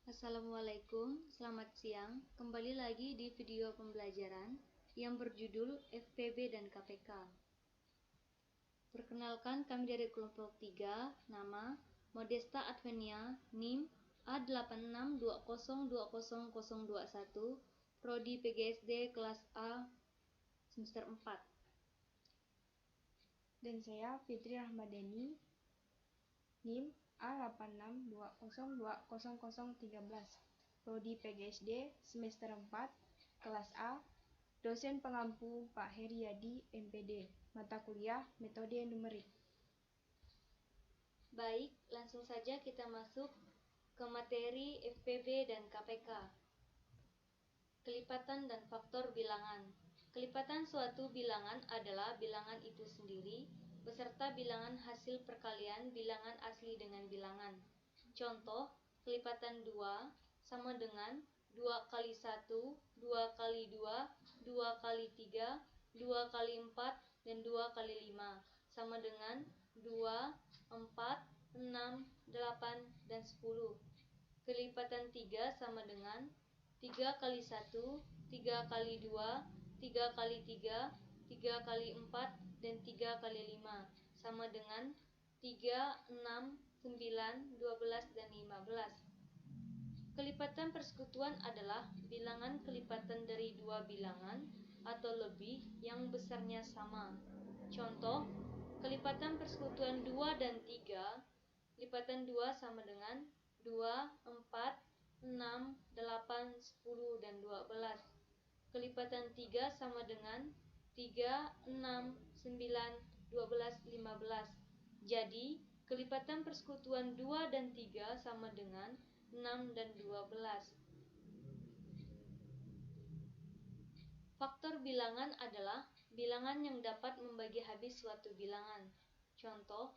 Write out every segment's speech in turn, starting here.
Assalamualaikum, selamat siang. Kembali lagi di video pembelajaran yang berjudul FPB dan KPK. Perkenalkan, kami dari kelompok 3, nama Modesta Advenia, NIM A86202021, Prodi PGSD kelas A semester 4. Dan saya Fitri Rahmadeni, NIM A86202013, Prodi PGSD semester 4, kelas A, dosen pengampu Pak Heriadi, MPD, mata kuliah Metode Numerik. Baik, langsung saja kita masuk ke materi FPB dan KPK. Kelipatan dan faktor bilangan. Kelipatan suatu bilangan adalah bilangan itu sendiri beserta bilangan hasil perkalian bilangan asli dengan bilangan. Contoh, kelipatan 2 sama dengan 2 kali 1, 2 kali 2, 2 kali 3, 2 kali 4, dan 2 kali 5 sama dengan 2, 4, 6, 8, dan 10. Kelipatan 3 sama dengan 3 kali 1, 3 kali 2, 3 kali 3, 3 kali 4, dan 3 kali 5 sama dengan 3, 6, 9, 12, dan 15. Kelipatan persekutuan adalah bilangan kelipatan dari dua bilangan atau lebih yang besarnya sama. Contoh, kelipatan persekutuan 2 dan 3, lipatan 2 sama dengan 2, 4, 6, 8, 10, dan 12. Kelipatan 3 sama dengan 3, 6, 9, 12, 15. Jadi, kelipatan persekutuan 2 dan 3 sama dengan 6 dan 12. Faktor bilangan adalah bilangan yang dapat membagi habis suatu bilangan. Contoh,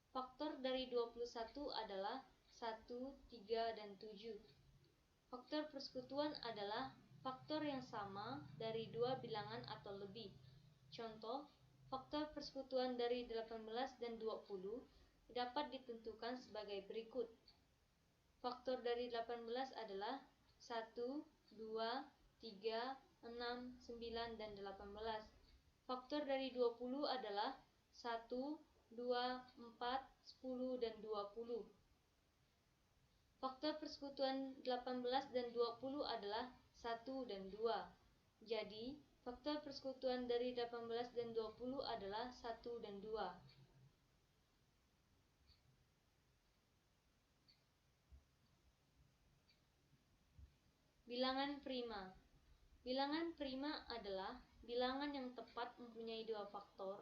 faktor dari 21 adalah 1, 3, dan 7. Faktor persekutuan adalah faktor yang sama dari dua bilangan atau lebih. Contoh, faktor persekutuan dari 18 dan 20 dapat ditentukan sebagai berikut. Faktor dari 18 adalah 1, 2, 3, 6, 9, dan 18. Faktor dari 20 adalah 1, 2, 4, 10, dan 20. Faktor persekutuan 18 dan 20 adalah 1 dan 2. Jadi, faktor persekutuan dari 18 dan 20 adalah 1 dan 2. Bilangan prima. Bilangan prima adalah bilangan yang tepat mempunyai dua faktor,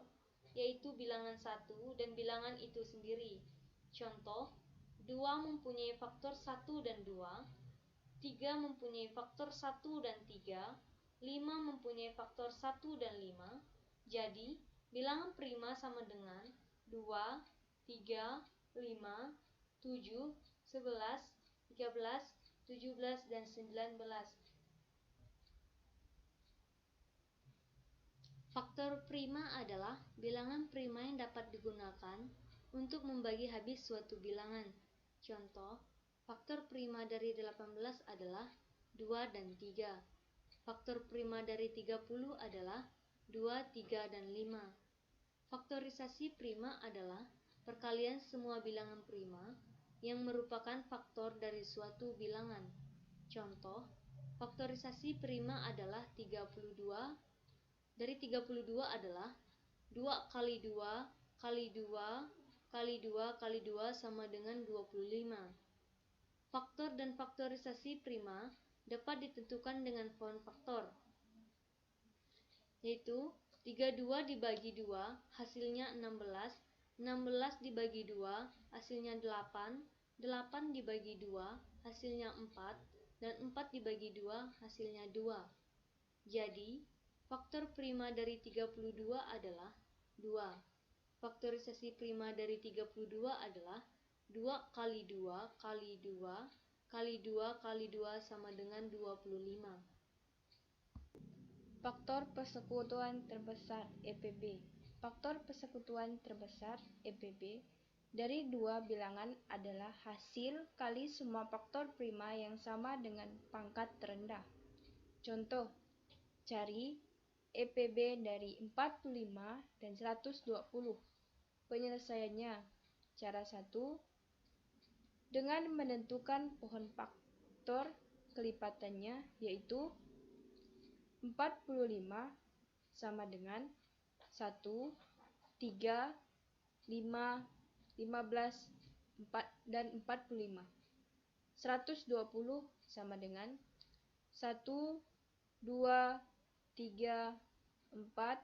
yaitu bilangan 1 dan bilangan itu sendiri. Contoh, 2 mempunyai faktor 1 dan 2, 3 mempunyai faktor 1 dan 3, 5 mempunyai faktor 1 dan 5. Jadi, bilangan prima sama dengan 2, 3, 5, 7, 11, 13, 17, dan 19. Faktor prima adalah bilangan prima yang dapat digunakan untuk membagi habis suatu bilangan. Contoh, faktor prima dari 18 adalah 2 dan 3. Faktor prima dari 30 adalah 2, 3, dan 5. Faktorisasi prima adalah perkalian semua bilangan prima yang merupakan faktor dari suatu bilangan. Contoh, faktorisasi prima adalah 32. Dari 32 adalah 2 kali 2 kali 2 kali 2 kali 2 sama dengan 25. Faktor dan faktorisasi prima dapat ditentukan dengan form faktor, yaitu 32 dibagi 2 hasilnya 16, 16 dibagi 2 hasilnya 8, 8 dibagi 2 hasilnya 4, dan 4 dibagi 2 hasilnya 2. Jadi, faktor prima dari 32 adalah 2. Faktorisasi prima dari 32 adalah 2 kali 2 kali 2 kali 2 kali 2 sama dengan 25. Faktor persekutuan terbesar EPB. Faktor persekutuan terbesar EPB dari dua bilangan adalah hasil kali semua faktor prima yang sama dengan pangkat terendah. Contoh, cari EPB dari 45 dan 120. Penyelesaiannya, cara 1, dengan menentukan pohon faktor kelipatannya, yaitu 45 sama dengan 1, 3, 5, 15, 4, dan 45. 120 sama dengan 1, 2, 3, 4,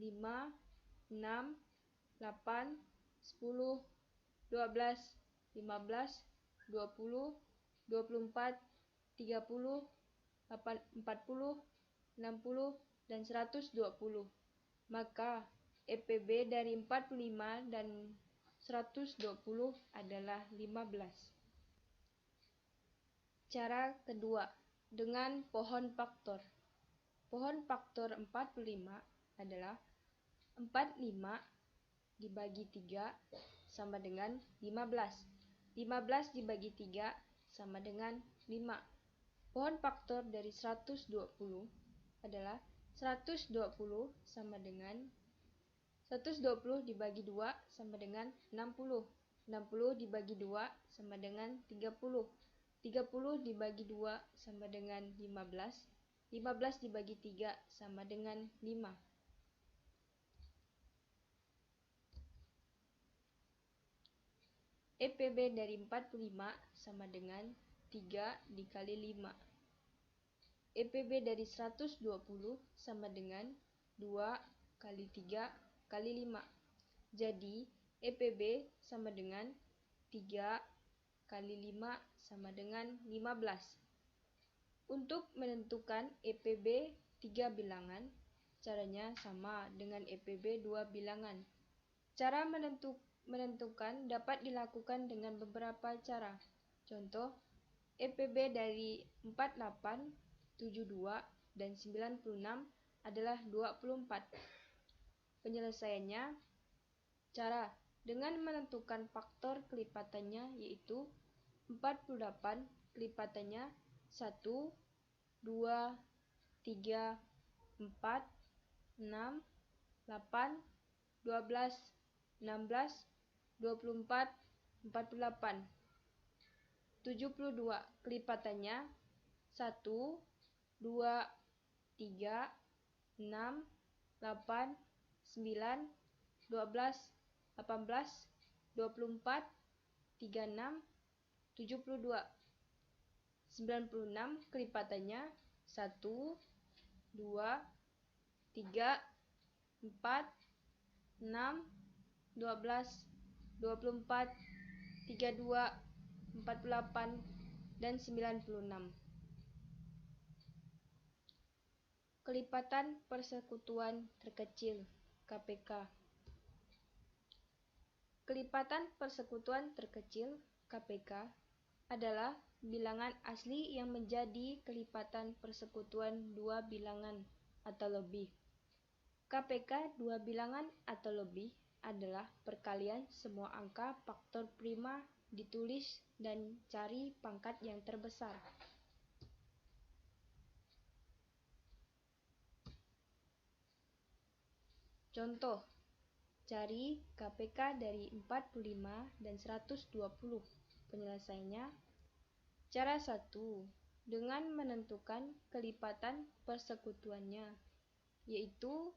5, 6, 8, 10, 12, 15, 20, 24, 30, 40, 60, dan 120. Maka EPB dari 45 dan 120 adalah 15. Cara kedua, dengan pohon faktor. Pohon faktor 45 adalah 45 dibagi 3 sama dengan 15. 15 dibagi 3 sama dengan 5. Pohon faktor dari 120 adalah 120 sama dengan 120 dibagi 2 sama dengan 60. 60 dibagi 2 sama dengan 30. 30 dibagi 2 sama dengan 15. 15 dibagi 3 sama dengan 5. EPB dari 45 sama dengan 3 dikali 5. EPB dari 120 sama dengan 2 kali 3 kali 5. Jadi, EPB sama dengan 3 kali 5 sama dengan 15. Untuk menentukan EPB 3 bilangan, caranya sama dengan EPB 2 bilangan. Cara menentukan dapat dilakukan dengan beberapa cara. Contoh, EPB dari 48, 72, dan 96 adalah 24. Penyelesaiannya, cara dengan menentukan faktor kelipatannya, yaitu 48 kelipatannya 1, 2, 3, 4, 6, 8, 12, 16, 24, 48. 72 kelipatannya 1, 2, 3, 6, 8, 9, 12, 18, 24, 36, 72. 96 kelipatannya 1, 2, 3, 4, 6, 12, 24, 32, 48, dan 96. Kelipatan persekutuan terkecil KPK. Kelipatan persekutuan terkecil KPK adalah bilangan asli yang menjadi kelipatan persekutuan dua bilangan atau lebih. KPK dua bilangan atau lebih adalah perkalian semua angka faktor prima ditulis dan cari pangkat yang terbesar. Contoh, cari KPK dari 45 dan 120. Penyelesaiannya, cara 1, dengan menentukan kelipatan persekutuannya, yaitu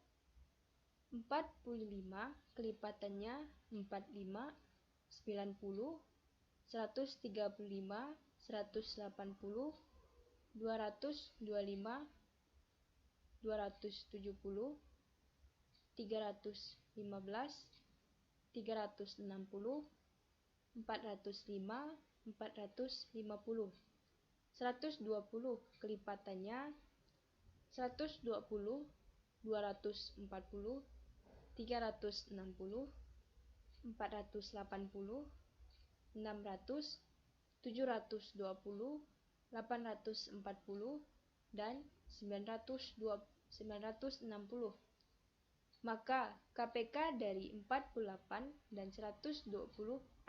45 kelipatannya 45, 90, 135, 180, 225, 270, 315, 360, 405, 450. 120 kelipatannya 120, 240, 360, 480, 600, 720, 840, dan 960. maka KPK dari 48 dan 120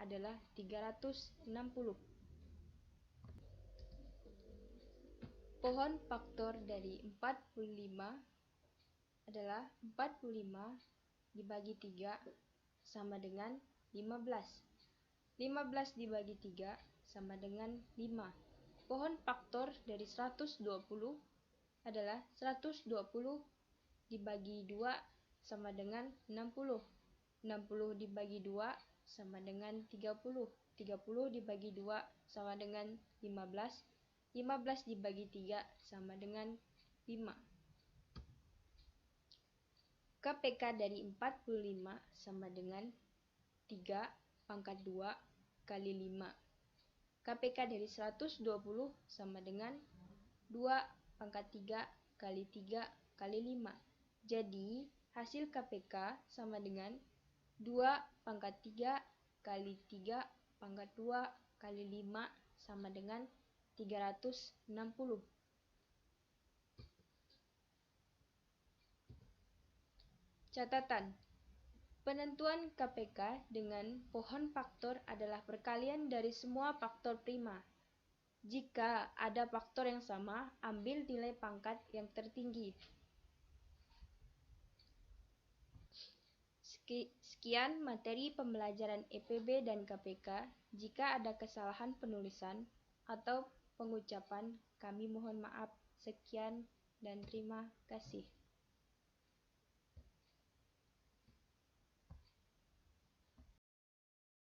adalah 360. Pohon faktor dari 45 adalah 45 dibagi 3 sama dengan 15. 15 dibagi 3 sama dengan 5. Pohon faktor dari 120 adalah 120 dibagi 2 sama dengan 60. 60 dibagi 2 sama dengan 30. 30 dibagi 2 sama dengan 15. 15 dibagi 3 sama dengan 5. KPK dari 45 sama dengan 3 pangkat 2 kali 5. KPK dari 120 sama dengan 2 pangkat 3 kali 3 kali 5. Jadi, hasil KPK sama dengan 2 pangkat 3 kali 3 pangkat 2 kali 5 sama dengan 360. Catatan: penentuan KPK dengan pohon faktor adalah perkalian dari semua faktor prima. Jika ada faktor yang sama, ambil nilai pangkat yang tertinggi. Sekian materi pembelajaran EPB dan KPK. Jika ada kesalahan penulisan atau pengucapan, kami mohon maaf. Sekian dan terima kasih.